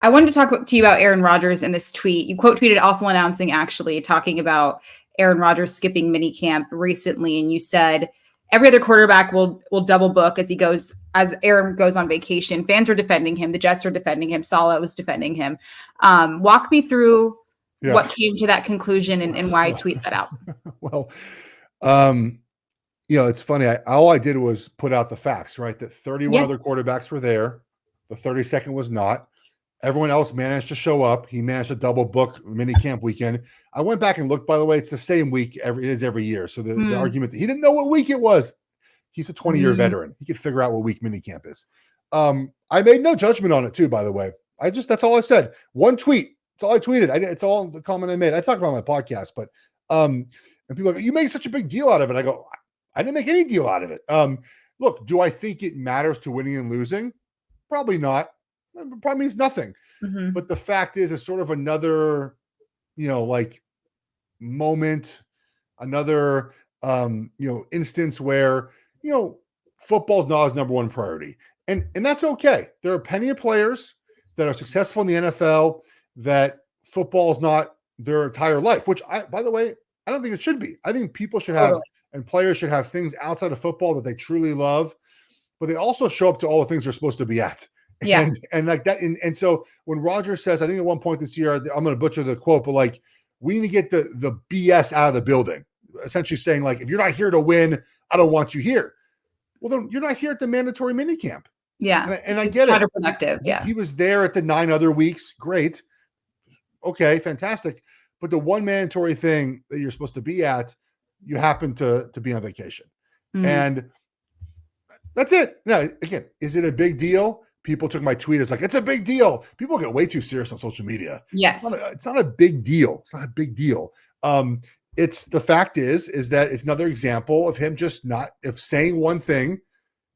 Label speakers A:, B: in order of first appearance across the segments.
A: I wanted to talk to you about Aaron Rodgers in this tweet. You quote tweeted Awful Announcing, actually talking about Aaron Rodgers skipping minicamp recently, and you said every other quarterback will double book as Aaron goes on vacation. Fans are defending him. The Jets are defending him. Saleh was defending him. Walk me through what came to that conclusion and why I tweet that out.
B: Well, it's funny. All I did was put out the facts, right? That 31 other quarterbacks were there. The 32nd was not. Everyone else managed to show up. He managed to double book mini camp weekend. I went back and looked, by the way, it's the same week every year. So the argument that he didn't know what week it was. He's a 20-year veteran. He could figure out what week mini camp is. I made no judgment on it too, by the way. That's all I said. One tweet. That's all I tweeted. It's all the comment I made. I talked about my podcast, but and people are like, you made such a big deal out of it. I go, I didn't make any deal out of it. Look, do I think it matters to winning and losing? Probably not. It probably means nothing. Mm-hmm. But the fact is, it's sort of another, moment, another, instance where, football's not his number one priority. And that's okay. There are plenty of players that are successful in the NFL that football is not their entire life, which by the way, I don't think it should be. I think people should have, and players should have things outside of football that they truly love, but they also show up to all the things they're supposed to be at. Yeah. And like that. And so when Rodgers says, I think at one point this year, I'm going to butcher the quote, but like, we need to get the BS out of the building, essentially saying like, if you're not here to win, I don't want you here. Well, then you're not here at the mandatory minicamp.
A: Yeah.
B: And I get it.
A: Counterproductive. Yeah.
B: He was there at the 9 other weeks. Great. Okay. Fantastic. But the one mandatory thing that you're supposed to be at, you happen to be on vacation. Mm-hmm. And that's it. Now, again, is it a big deal? People took my tweet as like, it's a big deal. People get way too serious on social media.
A: Yes.
B: It's not a big deal. It's not a big deal. It's the fact is that it's another example of him just not saying one thing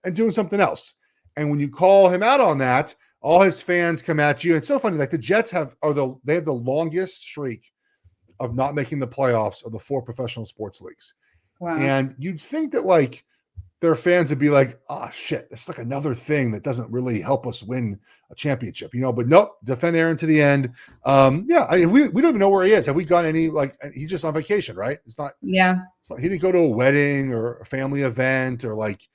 B: and doing something else. And when you call him out on that, all his fans come at you. It's so funny. Like the Jets have the longest streak of not making the playoffs of the 4 professional sports leagues. Wow. And you'd think that like their fans would be like, oh shit, it's like another thing that doesn't really help us win a championship, but nope, defend Aaron to the end. We don't even know where he is. Have we got any, like, he's just on vacation, right? It's not, he didn't go to a wedding or a family event or like,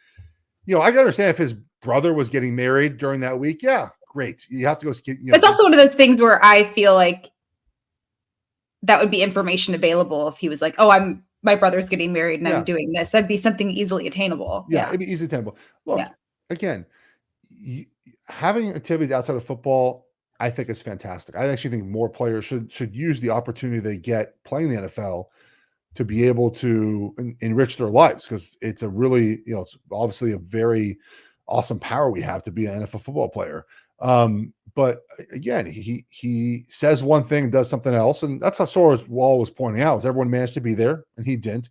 B: I can understand if his brother was getting married during that week. Yeah, great. You have to go.
A: It's also one of those things where I feel like that would be information available if he was like, oh, my brother's getting married and I'm doing this. That'd be something easily attainable.
B: Yeah, it'd be easily attainable. Look, again, having activities outside of football, I think is fantastic. I actually think more players should use the opportunity they get playing the NFL to be able to enrich their lives, because it's a really, it's obviously a very awesome power we have to be an NFL football player. But again, he says one thing and does something else. And that's how Soros Wall was pointing out, was everyone managed to be there and he didn't.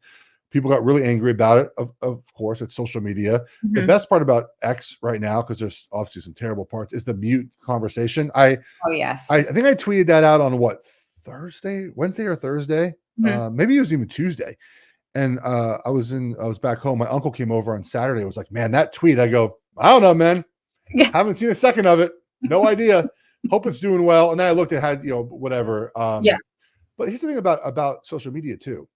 B: People got really angry about it. Of course, it's social media. Mm-hmm. The best part about X right now, because there's obviously some terrible parts, is the mute conversation. I think I tweeted that out on Wednesday or Thursday. Mm-hmm. Maybe it was even Tuesday. And I was back home. My uncle came over on Saturday. I was like, man, that tweet. I go, I don't know, man. Haven't seen a second of it. No idea. Hope it's doing well. And then I looked at whatever. But here's the thing about social media too.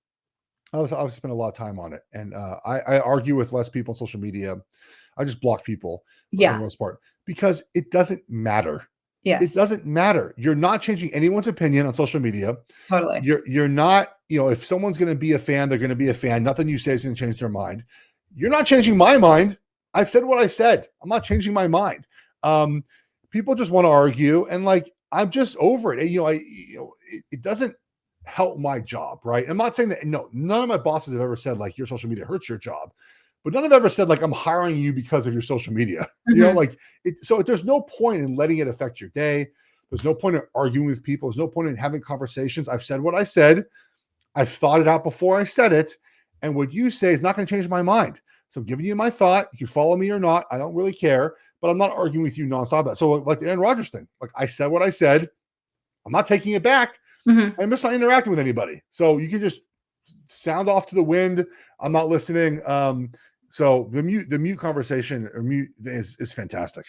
B: I've spent a lot of time on it, and I argue with less people on social media. I just block people for the most part because it doesn't matter. Yes, it doesn't matter. You're not changing anyone's opinion on social media. Totally. You're not. If someone's going to be a fan, they're going to be a fan. Nothing you say is going to change their mind. You're not changing my mind. I've said what I said. I'm not changing my mind. People just want to argue, and like I'm just over it. It doesn't help my job, right? I'm not saying that. No, none of my bosses have ever said like your social media hurts your job, but none have ever said like I'm hiring you because of your social media. Mm-hmm. So there's no point in letting it affect your day. There's no point in arguing with people. There's no point in having conversations. I've said what I said. I've thought it out before I said it, and what you say is not going to change my mind. So I'm giving you my thought. You can follow me or not. I don't really care, but I'm not arguing with you nonstop about it. So like the Aaron Rodgers thing, like I said what I said. I'm not taking it back. Mm-hmm. I'm just not interacting with anybody. So you can just sound off to the wind. I'm not listening. So the mute conversation is fantastic.